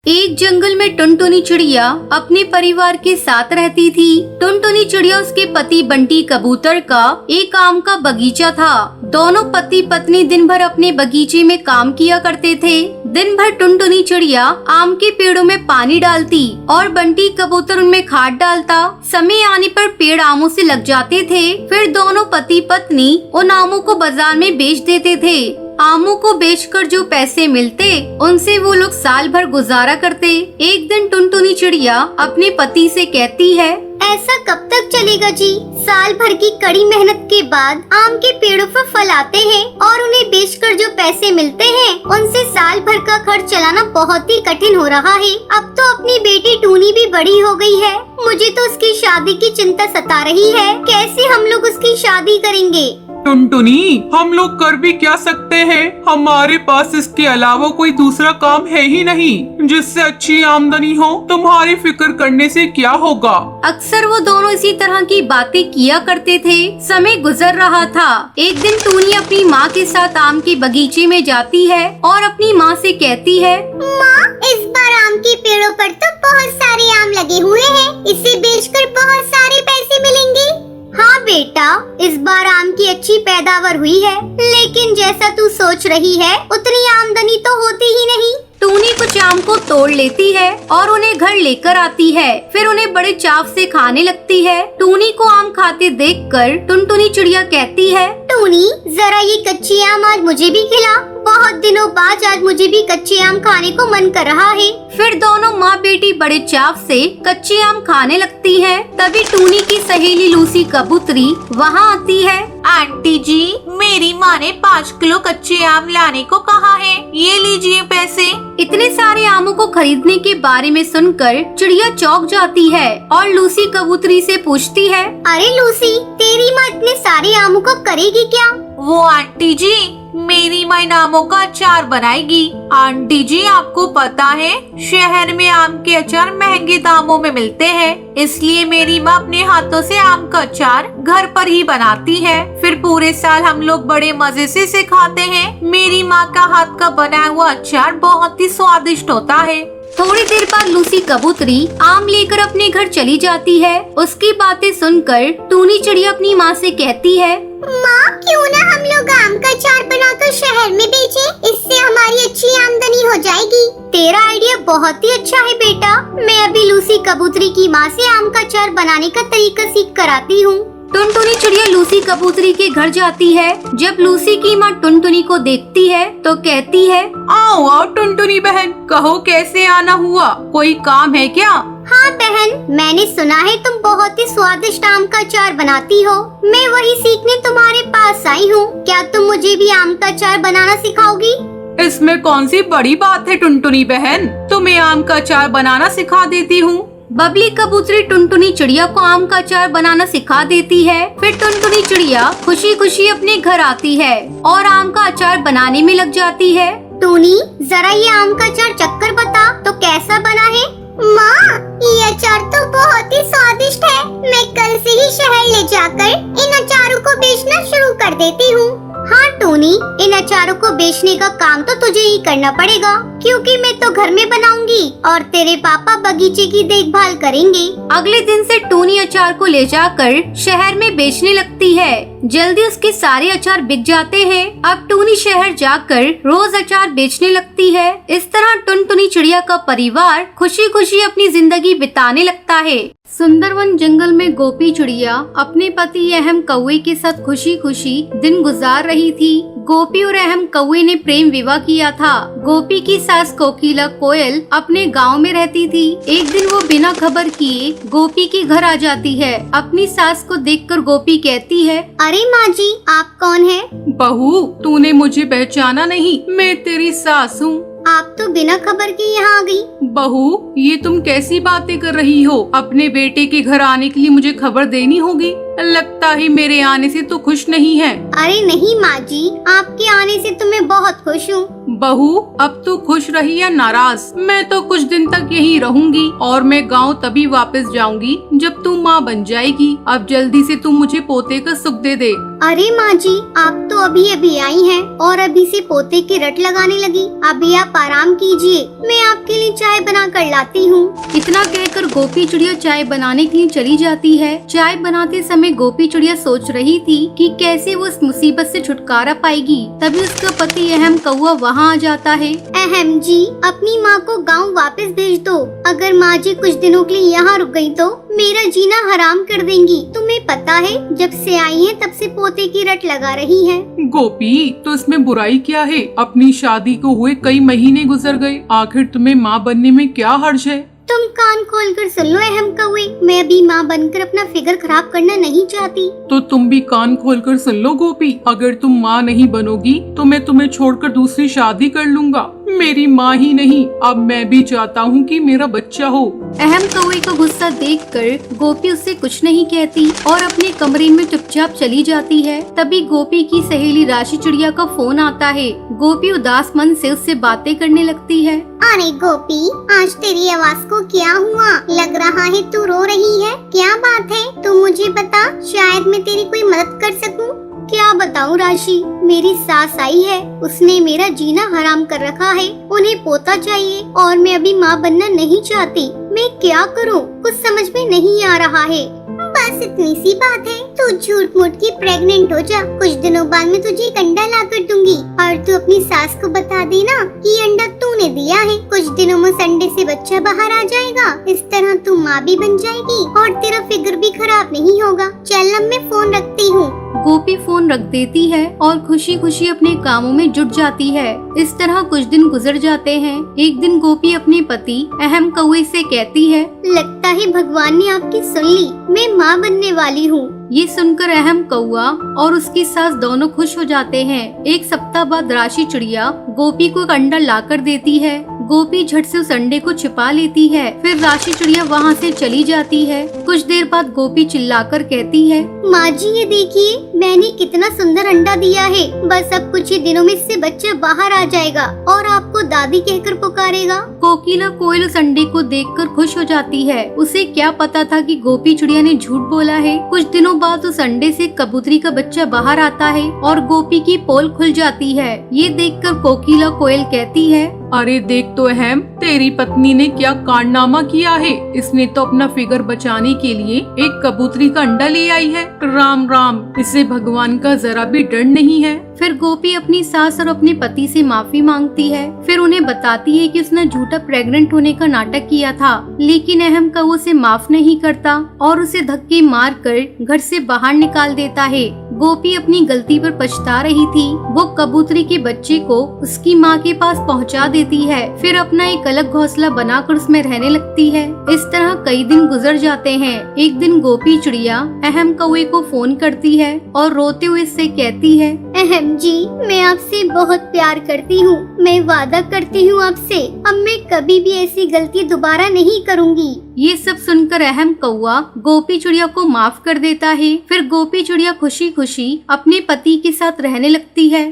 एक जंगल में टुनटुनी चिड़िया अपने परिवार के साथ रहती थी। टुनटुनी चिड़िया उसके पति बंटी कबूतर का एक आम का बगीचा था। दोनों पति पत्नी दिन भर अपने बगीचे में काम किया करते थे। दिन भर टुनटुनी चिड़िया आम के पेड़ों में पानी डालती और बंटी कबूतर उनमें खाद डालता। समय आने पर पेड़ आमों से लग जाते थे। फिर दोनों पति पत्नी उन आमों को बाजार में बेच देते थे। आमों को बेचकर जो पैसे मिलते उनसे वो लोग साल भर गुजारा करते। एक दिन टुनटुनी चिड़िया अपने पति से कहती है, ऐसा कब तक चलेगा जी? साल भर की कड़ी मेहनत के बाद आम के पेड़ों पर फल आते हैं और उन्हें बेचकर जो पैसे मिलते हैं उनसे साल भर का खर्च चलाना बहुत ही कठिन हो रहा है। अब तो अपनी बेटी टूनी भी बड़ी हो गई है। मुझे तो उसकी शादी की चिंता सता रही है। कैसे हम लोग उसकी शादी करेंगे? टुनटुनी, हम लोग कर भी क्या सकते हैं? हमारे पास इसके अलावा कोई दूसरा काम है ही नहीं जिससे अच्छी आमदनी हो। तुम्हारी फिक्र करने से क्या होगा? अक्सर वो दोनों इसी तरह की बातें किया करते थे। समय गुजर रहा था। एक दिन टूनी अपनी माँ के साथ आम के बगीचे में जाती है और अपनी माँ से कहती है, माँ, इस बार आम के पेड़ों पर तो बहुत सारे आम लगे हुए हैं। इसे बेचकर बहुत सारे पैसे मिलेंगे। हाँ बेटा, इस बार आम की अच्छी पैदावार हुई है, लेकिन जैसा तू सोच रही है उतनी आमदनी तो होती ही नहीं। टूनी कुछ आम को तोड़ लेती है और उन्हें घर लेकर आती है। फिर उन्हें बड़े चाव से खाने लगती है। टूनी को आम खाते देखकर टुनटुनी चिड़िया कहती है, टूनी, जरा ये कच्चे आम आज मुझे भी खिला। बहुत दिनों बाद आज मुझे भी कच्चे आम खाने को मन कर रहा है। फिर दोनों माँ बेटी बड़े चाव से कच्चे आम खाने लगती हैं। तभी टूनी की सहेली लूसी कबूतरी वहाँ आती है। आंटी जी, मेरी माँ ने 5 किलो कच्चे आम लाने को कहा है। ये लीजिए पैसे। इतने सारे आमों को खरीदने के बारे में सुनकर चिड़िया चौंक जाती है और लूसी कबूतरी से पूछती है, अरे लूसी, तेरी माँ इतने सारे आमों को करेगी क्या? वो आंटी जी, मेरी माँ इन आमों का अचार बनाएगी। आंटी जी, आपको पता है शहर में आम के अचार महंगे दामों में मिलते हैं, इसलिए मेरी माँ अपने हाथों से आम का अचार घर पर ही बनाती है। फिर पूरे साल हम लोग बड़े मजे से इसे खाते हैं। मेरी माँ का हाथ का बना हुआ अचार बहुत ही स्वादिष्ट होता है। थोड़ी देर बाद लूसी कबूतरी आम लेकर अपने घर चली जाती है। उसकी बातें सुनकर टूनी चिड़िया अपनी माँ से कहती है, माँ, क्यों ना हम लोग आम का अचार बनाकर शहर में बेचें? इससे हमारी अच्छी आमदनी हो जाएगी। तेरा आइडिया बहुत ही अच्छा है बेटा। मैं अभी लूसी कबूतरी की माँ से आम का अचार बनाने का तरीका सीख कर आती हूँ। टुनटुनी चिड़िया लूसी कबूतरी के घर जाती है। जब लूसी की माँ टुनटुनी को देखती है तो कहती है, आओ आओ टुनटुनी बहन, कहो कैसे आना हुआ? कोई काम है क्या? हाँ बहन, मैंने सुना है तुम बहुत ही स्वादिष्ट आम का अचार बनाती हो। मैं वही सीखने तुम्हारे पास आई हूँ। क्या तुम मुझे भी आम का अचार बनाना सिखाओगी? इसमें कौन सी बड़ी बात है टुनटुनी बहन, तुम्हें आम का अचार बनाना सिखा देती हूँ। बबली कबूतरी टुनटुनी चिड़िया को आम का अचार बनाना सिखा देती है। फिर टुनटुनी चिड़िया खुशी खुशी अपने घर आती है और आम का अचार बनाने में लग जाती है। टूनी, जरा ये आम का अचार चक्कर बता तो कैसा बना है? माँ, ये अचार तो बहुत ही स्वादिष्ट है। मैं कल से ही शहर ले जाकर इन अचारों को बेचना शुरू कर देती हूँ। हाँ टोनी, इन अचारों को बेचने का काम तो तुझे ही करना पड़ेगा, क्योंकि मैं तो घर में बनाऊंगी और तेरे पापा बगीचे की देखभाल करेंगे। अगले दिन से टूनी अचार को ले जाकर शहर में बेचने लगती है। जल्दी उसके सारे अचार बिक जाते हैं। अब टूनी शहर जाकर रोज अचार बेचने लगती है। इस तरह टुनटुनी चिड़िया का परिवार खुशी खुशी अपनी जिंदगी बिताने लगता है। सुंदरवन जंगल में गोपी चिड़िया अपने पति अहम कौवे के साथ खुशी खुशी दिन गुजार रही थी। गोपी और अहम कौवे ने प्रेम विवाह किया था। गोपी की सास कोकिला कोयल अपने गांव में रहती थी। एक दिन वो बिना खबर किए गोपी के घर आ जाती है। अपनी सास को देखकर गोपी कहती है, अरे माँ जी, आप कौन है? बहू, तूने मुझे पहचाना नहीं? मैं तेरी सास हूँ। आप तो बिना खबर के यहाँ आ गई। बहू, ये तुम कैसी बातें कर रही हो? अपने बेटे के घर आने के लिए मुझे खबर देनी होगी। लगता है मेरे आने से तू खुश नहीं है। अरे नहीं माँ जी, आपके आने से तो मैं बहुत खुश हूँ। बहू, अब तू खुश रही या नाराज? मैं तो कुछ दिन तक यहीं रहूंगी और मैं गांव तभी वापस जाऊंगी जब तू माँ बन जाएगी। अब जल्दी से तू मुझे पोते का सुख दे दे। अरे माँ जी, आप तो अभी अभी आई हैं और अभी से पोते की रट लगाने लगी। अभी आप आराम कीजिए, मैं आपके लिए चाय बना कर लाती हूँ। इतना कहकर गोपी चिड़िया चाय बनाने के लिए चली जाती है। चाय बनाते समय गोपी चिड़िया सोच रही थी कि कैसे वो इस मुसीबत से छुटकारा पाएगी। तभी उसका पति अहम कौआ वहाँ आ जाता है। अहम जी, अपनी माँ को गांव वापस भेज दो। अगर माँ जी कुछ दिनों के लिए यहाँ रुक गई तो मेरा जीना हराम कर देंगी। तुम्हें पता है, जब से आई है तब से पोते की रट लगा रही है। गोपी, तो इसमें बुराई क्या है? अपनी शादी को हुए कई महीने गुजर गए, आखिर तुम्हें माँ बनने में क्या हर्ज है? तुम कान खोलकर सुन लो अहम कौवे, मैं अभी माँ बनकर अपना फिगर खराब करना नहीं चाहती। तो तुम भी कान खोलकर सुन लो गोपी, अगर तुम माँ नहीं बनोगी तो मैं तुम्हें छोड़कर दूसरी शादी कर लूंगा। मेरी माँ ही नहीं, अब मैं भी चाहता हूँ कि मेरा बच्चा हो। अहम कौवे का गुस्सा देखकर गोपी उससे कुछ नहीं कहती और अपने कमरे में चुपचाप चली जाती है। तभी गोपी की सहेली राशि चिड़िया का फोन आता है। गोपी उदास मन से उससे बातें करने लगती है। अरे गोपी, आज तेरी आवाज को क्या हुआ? लग रहा है तू रो रही है। क्या बात है, तू मुझे बता, शायद मैं तेरी कोई मदद कर सकूं। क्या बताऊं राशि, मेरी सास आई है, उसने मेरा जीना हराम कर रखा है। उन्हें पोता चाहिए और मैं अभी माँ बनना नहीं चाहती। मैं क्या करूं, कुछ समझ में नहीं आ रहा है। बस इतनी सी बात है, तू झूठ मूठ की प्रेग्नेंट हो जा। कुछ दिनों बाद मैं तुझे एक अंडा ला कर दूंगी और तू अपनी सास को बता देना कि ये अंडा तूने दिया है। कुछ दिनों में उस अंडे से बच्चा बाहर आ जाएगा। इस तरह तू माँ भी बन जाएगी और तेरा फिगर भी खराब नहीं होगा। चल अब मैं फोन रखती हूँ। गोपी फोन रख देती है और खुशी खुशी अपने कामों में जुट जाती है। इस तरह कुछ दिन गुजर जाते हैं। एक दिन गोपी अपने पति अहम कौवे से कहती है, लगता है भगवान ने आपकी सुन ली, मैं माँ बनने वाली हूँ। ये सुनकर अहम कौआ और उसकी सास दोनों खुश हो जाते हैं। एक सप्ताह बाद राशि चिड़िया गोपी को एक अंडा लाकर देती है। गोपी झट से उस अंडे को छिपा लेती है। फिर राशि चिड़िया वहाँ से चली जाती है। कुछ देर बाद गोपी चिल्लाकर कहती है, माँ जी ये देखिए, मैंने कितना सुंदर अंडा दिया है। बस अब कुछ ही दिनों में इससे बच्चा बाहर आ जाएगा और आपको दादी कहकर पुकारेगा। कोकिला कोयल उस अंडे को देखकर खुश हो जाती है। उसे क्या पता था कि गोपी चिड़िया ने झूठ बोला है। कुछ दिनों बाद उस अंडे से कबूतरी का बच्चा बाहर आता है और गोपी की पोल खुल जाती है। ये देखकर कोकिला कोयल कहती है, अरे देख तो अहम, तेरी पत्नी ने क्या कारनामा किया है। इसने तो अपना फिगर बचाने के लिए एक कबूतरी का अंडा ले आई है। राम राम, इसे भगवान का जरा भी डर नहीं है। फिर गोपी अपनी सास और अपने पति से माफी मांगती है। फिर उन्हें बताती है कि उसने झूठा प्रेग्नेंट होने का नाटक किया था, लेकिन अहम कौवा उसे माफ नहीं करता और उसे धक्के मारकर घर से बाहर निकाल देता है। गोपी अपनी गलती पर पछता रही थी। वो कबूतरी के बच्चे को उसकी माँ के पास पहुँचा देती है। फिर अपना एक अलग घोंसला बनाकर उसमें रहने लगती है। इस तरह कई दिन गुजर जाते हैं। एक दिन गोपी चिड़िया अहम कौवे को फोन करती है और रोते हुए इससे कहती है, अहम जी, मैं आपसे बहुत प्यार करती हूँ। मैं वादा करती हूँ आपसे, अब मैं कभी भी ऐसी गलती दोबारा नहीं करूँगी। ये सब सुनकर अहम कौवा गोपी चिड़िया को माफ कर देता है। फिर गोपी चिड़िया खुशी खुशी अपने पति के साथ रहने लगती है।